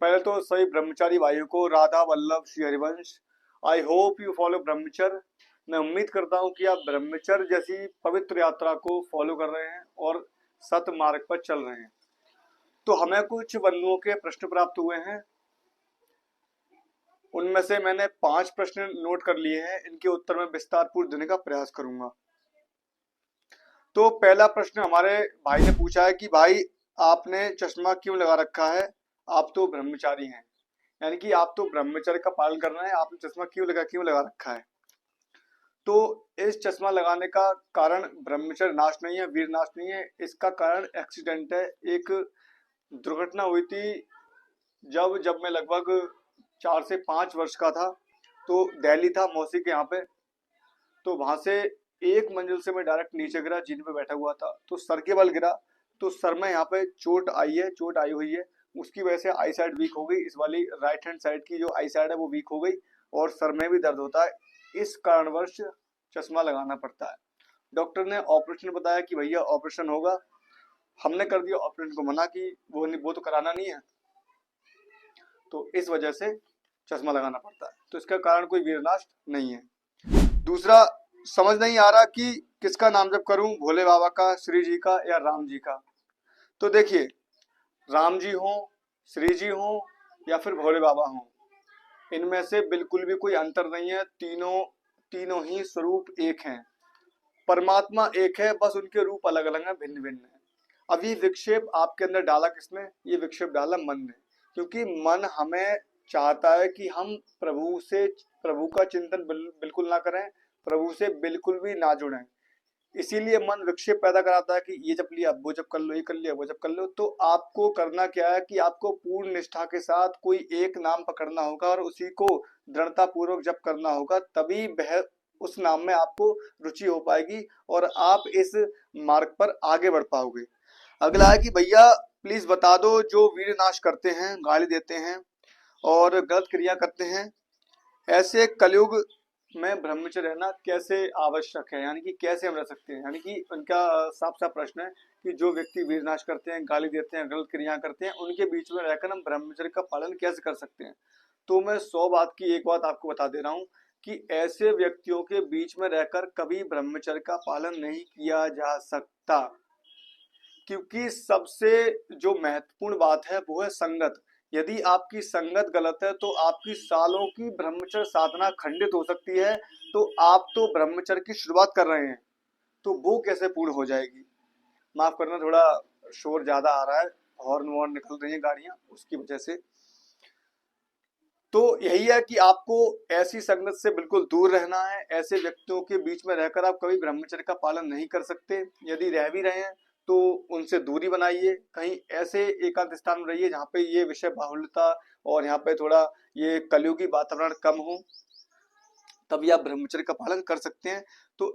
पहले तो सभी ब्रह्मचारी भाइयों को Radha Vallabh Shri Harivansh. I hope you follow ब्रह्मचर्य। मैं उम्मीद करता हूँ कि आप ब्रह्मचर्य जैसी पवित्र यात्रा को फॉलो कर रहे हैं और सत मार्ग पर चल रहे हैं। तो हमें कुछ बंधुओं के प्रश्न प्राप्त हुए हैं, उनमें से मैंने 5 प्रश्न नोट कर लिए हैं। इनके उत्तर मैं विस्तार पूर्वक देने का प्रयास करूंगा। तो पहला प्रश्न हमारे भाई ने पूछा है कि भाई आपने चश्मा क्यों लगा रखा है, आप तो ब्रह्मचारी हैं, यानी कि आप तो ब्रह्मचर्य का पालन कर रहे हैं, आपने चश्मा क्यों लगा रखा है। तो इस चश्मा लगाने का कारण ब्रह्मचर्य नाश नहीं है, वीर नाश नहीं है। इसका कारण एक्सीडेंट है। एक दुर्घटना हुई थी जब मैं लगभग 4 से 5 वर्ष का था। तो दिल्ली था मौसी के यहाँ पे। तो वहां से एक मंजिल से मैं डायरेक्ट नीचे गिरा, जीने पे बैठा हुआ था, तो सर के बल गिरा। तो सर में यहाँ पे चोट आई हुई है। उसकी वजह से आई साइड वीक हो गई। इस वाली राइट हैंड साइड की जो आई साइड है वो वीक हो गई और सर में भी दर्द होता है। इस कारणवश चश्मा लगाना पड़ता है। डॉक्टर ने ऑपरेशन बताया कि भैया ऑपरेशन होगा। हमने कर दिया ऑपरेशन को मना, कि वो तो कराना नहीं है। तो इस वजह से चश्मा लगाना पड़ता है। तो इसका कारण कोई वीरनाश नहीं है। दूसरा, समझ नहीं आ रहा कि किसका नाम जप करूं, भोले बाबा का, श्री जी का या राम जी का। तो देखिए, राम जी हो, श्री जी हो या फिर भोले बाबा हो, इनमें से बिल्कुल भी कोई अंतर नहीं है। तीनों ही स्वरूप एक हैं। परमात्मा एक है, बस उनके रूप अलग अलग हैं, भिन्न भिन्न है। अब ये विक्षेप आपके अंदर डाला किसने? ये विक्षेप डाला मन ने। क्योंकि मन हमें चाहता है कि हम प्रभु का चिंतन बिल्कुल ना करें, प्रभु से बिल्कुल भी ना जुड़ें। इसीलिए मन विक्षेप पैदा कराता है कि ये जप लिया, वो जप कर लो, ये कर लिया, वो जप कर लो। तो आपको करना क्या है कि आपको पूर्ण निष्ठा के साथ कोई एक नाम पकड़ना होगा और उसी को दृढ़ता पूर्वक जप करना होगा। तभी वह उस नाम में आपको रुचि हो पाएगी और आप इस मार्ग पर आगे बढ़ पाओगे। अगला है कि भैया प्लीज बता दो, जो वीर नाश करते हैं, गाली देते हैं और गलत क्रिया करते हैं, ऐसे कलयुग में ब्रह्मचर्य रहना कैसे आवश्यक है, यानी कि कैसे हम रह सकते हैं। यानी कि उनका साफ साफ प्रश्न है कि जो व्यक्ति वीरनाश करते हैं, गाली देते हैं, गलत क्रिया करते हैं, उनके बीच में रहकर हम ब्रह्मचर्य का पालन कैसे कर सकते हैं। तो मैं 100 बात की एक बात आपको बता दे रहा हूँ कि ऐसे व्यक्तियों के बीच में रहकर कभी ब्रह्मचर्य का पालन नहीं किया जा सकता। क्योंकि सबसे जो महत्वपूर्ण बात है वो है संगत। यदि आपकी संगत गलत है तो आपकी सालों की ब्रह्मचर्य साधना खंडित हो सकती है। तो आप तो ब्रह्मचर्य की शुरुआत कर रहे हैं, तो वो कैसे पूर्ण हो जाएगी। माफ करना, थोड़ा शोर ज्यादा आ रहा है, हॉर्न वॉर्न निकल रही है गाड़ियां, उसकी वजह से। तो यही है कि आपको ऐसी संगत से बिल्कुल दूर रहना है। ऐसे व्यक्तियों के बीच में रहकर आप कभी ब्रह्मचर्य का पालन नहीं कर सकते। यदि रह भी रहे हैं तो उनसे दूरी बनाइए। कहीं ऐसे एकांत स्थान में रहिए जहाँ पे ये विषय बाहुल्यता और यहाँ पे थोड़ा ये कलयुगी वातावरण कम हो, तभी आप ब्रह्मचर्य का पालन कर सकते हैं। तो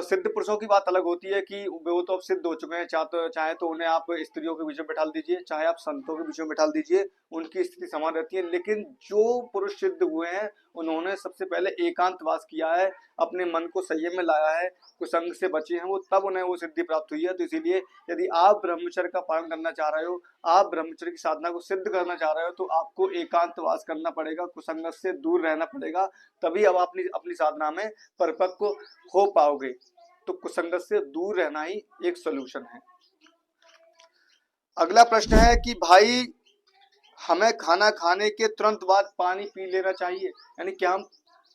सिद्ध पुरुषों की बात अलग होती है कि वो तो अब सिद्ध हो चुके हैं। चाहे तो उन्हें आप स्त्रियों के बीच में बैठा दीजिए, चाहे आप संतों के बीच में बैठा दीजिए, उनकी स्थिति समान रहती है। लेकिन जो पुरुष सिद्ध हुए हैं उन्होंने सबसे पहले एकांतवास किया है, अपने मन को संयम में लाया है, कुसंग से बचे हैं, वो तब उन्हें वो सिद्धि प्राप्त हुई है। तो इसीलिए यदि आप ब्रह्मचर्य का पालन करना चाह रहे हो, आप ब्रह्मचर्य की साधना को सिद्ध करना चाह रहे हो, तो आपको एकांतवास करना पड़ेगा, कुसंगत से दूर रहना पड़ेगा। तभी अब अपनी अपनी साधना में परिपक्व हो पाओगे। तो कुसंगत से दूर रहना ही एक सोल्यूशन है। अगला प्रश्न है कि भाई हमें खाना खाने के तुरंत बाद पानी पी लेना चाहिए, यानी क्या हम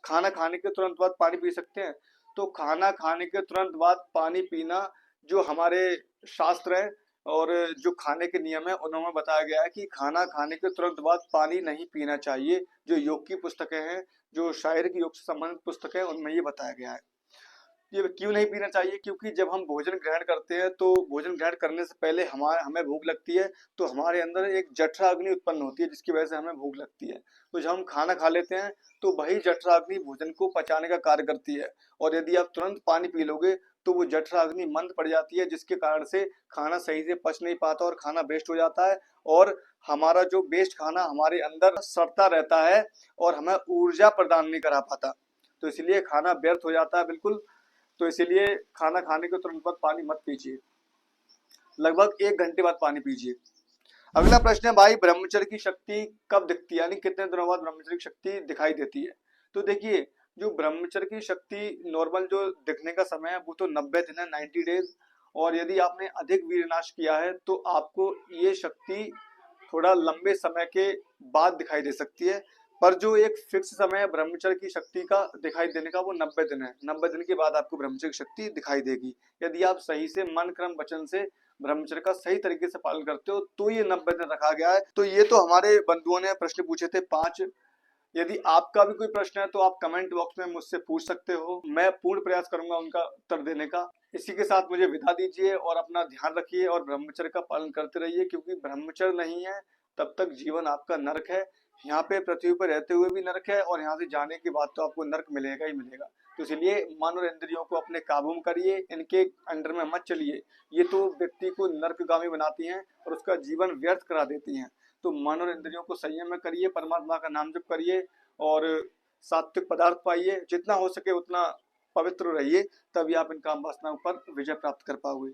खाना खाने के तुरंत बाद पानी पी सकते हैं। तो खाना खाने के तुरंत बाद पानी पीना जो हमारे शास्त्र है और जो खाने के नियम है उनमें बताया गया है कि खाना खाने के तुरंत बाद पानी नहीं पीना चाहिए। जो योग की पुस्तकें हैं, जो शारीरिक योग से संबंधित पुस्तकें, उनमें ये बताया गया है। ये क्यों नहीं पीना चाहिए? क्योंकि जब हम भोजन ग्रहण करते हैं तो भोजन ग्रहण करने से पहले हमें भूख लगती है। तो हमारे अंदर एक जठराग्नि उत्पन्न होती है जिसकी वजह से हमें भूख लगती है। तो जब हम खाना खा लेते हैं तो वही जठराग्नि भोजन को पचाने का कार्य करती है। और यदि आप तुरंत पानी पी लोगे तो वो जठराग्नि मंद पड़ जाती है, जिसके कारण से खाना सही से पच नहीं पाता और खाना वेस्ट हो जाता है। और हमारा जो वेस्ट खाना हमारे अंदर सड़ता रहता है और हमें ऊर्जा प्रदान नहीं करा पाता। तो इसलिए खाना व्यर्थ हो जाता है बिल्कुल। तो इसीलिए खाना खाने के तुरंत बाद पानी मत पीजिए, लगभग 1 घंटे बाद पानी पीजिए। अगला प्रश्न है भाई, ब्रह्मचर्य की शक्ति कब दिखती है, यानी कितने दिनों बाद ब्रह्मचर्य की शक्ति दिखाई देती है। तो देखिए, जो ब्रह्मचर्य की शक्ति नॉर्मल जो दिखने का समय है वो तो 90 दिन है, 90 डेज। और यदि आपने अधिक वीरनाश किया है तो आपको ये शक्ति थोड़ा लंबे समय के बाद दिखाई दे सकती है। पर जो एक फिक्स समय है ब्रह्मचर्य की शक्ति का दिखाई देने का, वो 90 दिन है। 90 दिन के बाद आपको ब्रह्मचर्य की शक्ति दिखाई देगी। यदि आप सही से मन क्रम वचन से ब्रह्मचर्य का सही तरीके से पालन करते हो तो ये 90 दिन रखा गया है। तो ये तो हमारे बंधुओं ने प्रश्न पूछे थे 5। यदि आपका भी कोई प्रश्न है तो आप कमेंट बॉक्स में मुझसे पूछ सकते हो, मैं पूर्ण प्रयास करूंगा उनका उत्तर देने का। इसी के साथ मुझे विदा दीजिए और अपना ध्यान रखिए और ब्रह्मचर्य का पालन करते रहिए, क्योंकि ब्रह्मचर्य नहीं है तब तक जीवन आपका नरक है। यहाँ पे पृथ्वी पर रहते हुए भी नरक है और यहाँ से जाने के बाद तो आपको नरक मिलेगा ही मिलेगा। तो इसलिए मन और इंद्रियों को अपने काबू में करिए, इनके अंडर में मत चलिए। ये तो व्यक्ति को नरकगामी बनाती हैं और उसका जीवन व्यर्थ करा देती हैं। तो मन और इंद्रियों को संयम में करिए, परमात्मा का नाम जप करिए और सात्विक पदार्थ पाइए, जितना हो सके उतना पवित्र रहिए, तभी आप इन काम वासनाओं पर विजय प्राप्त कर पाओगे।